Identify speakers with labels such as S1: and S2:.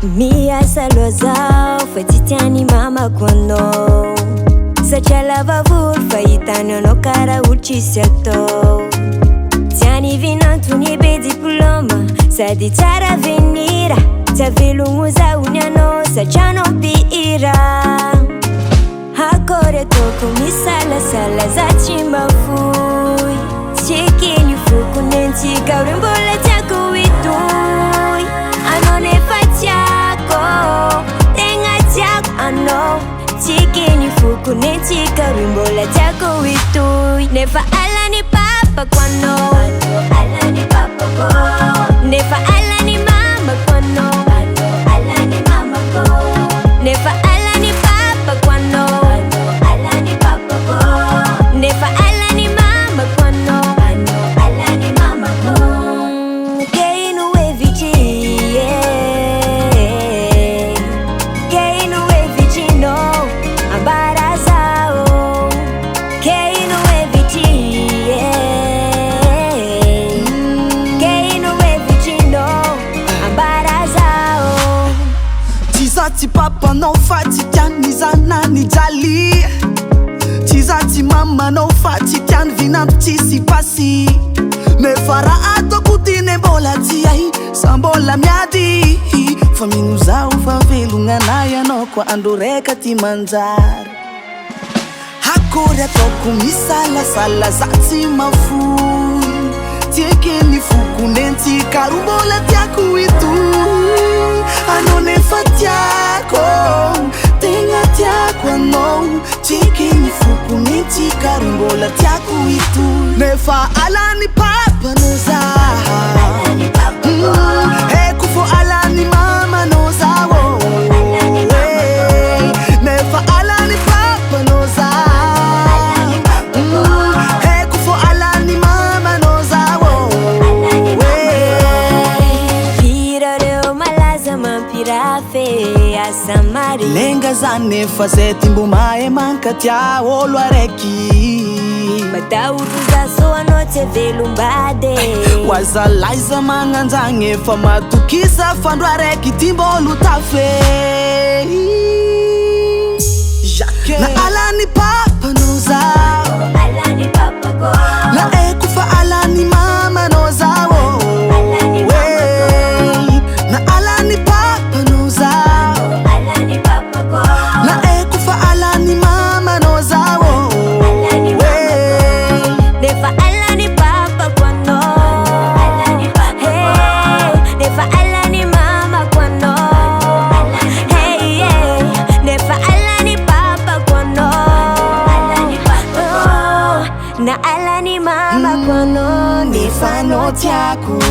S1: Miasa lozao fa tsy tiany mama koanao satria lava volo fahitany anao karaha olo tsisy atao tiany vinantony be diplôma sady tsara venira tsy avelogno zahony anao satria anao mpihira akory ataoko misalasala za tsy mafoy tsikiny fokony antsika reo mbola tiako itoy anao nefa tiako tegna tiako anao tsikiny fokony antsika reo mbola tiako itoy nefa alany papa koanao alany papa ko nefa alany mama koanao alany mama ko nefa alany papa koanao alany papa ko nefa alany mama koanao alany mama ko keino eviti keino evitino ambarazao keino eviti keino evitino ambarazao
S2: Tizati papa no fati tiani zanani jali Tizati mama no fati tian vinantu tisi pasi Me fara ato kutine bola tiai sambola miadi Faminu zau favelunga naya no kwa andoreka ti manjar Hakore toku misala sala zati mafui Tieke ni fuku nenti karumbola tiaku itu Anone fatiako tenga tiako anao Tieke ni fuku nenti karumbola tiaku itu Nefa alani papa noza alani papa Hekufo alani mama noza Nefa alani papa noza Hekufo alani mama noza
S1: Pirareo malaza mampirafe asamari
S2: Lenga zane fazeti mbumae manka tia olo areki
S1: Matauruza so anote velumbade
S2: Wazalaiza manganzange fa matukisa fandu areki timbolu tafe Na alani papa noza
S1: alani papa ko
S2: Na ekufa alani mama noza
S1: alani mama
S2: Na alani papa noza
S1: alani papa ko
S2: Na ekufa alani mama noza
S1: alani mama nefa alani papa kwano alani papa hey nefa alani mama kwano hey yeah nefa alani papa kwano alani papa na alani mama kwano
S2: Nifano tiaku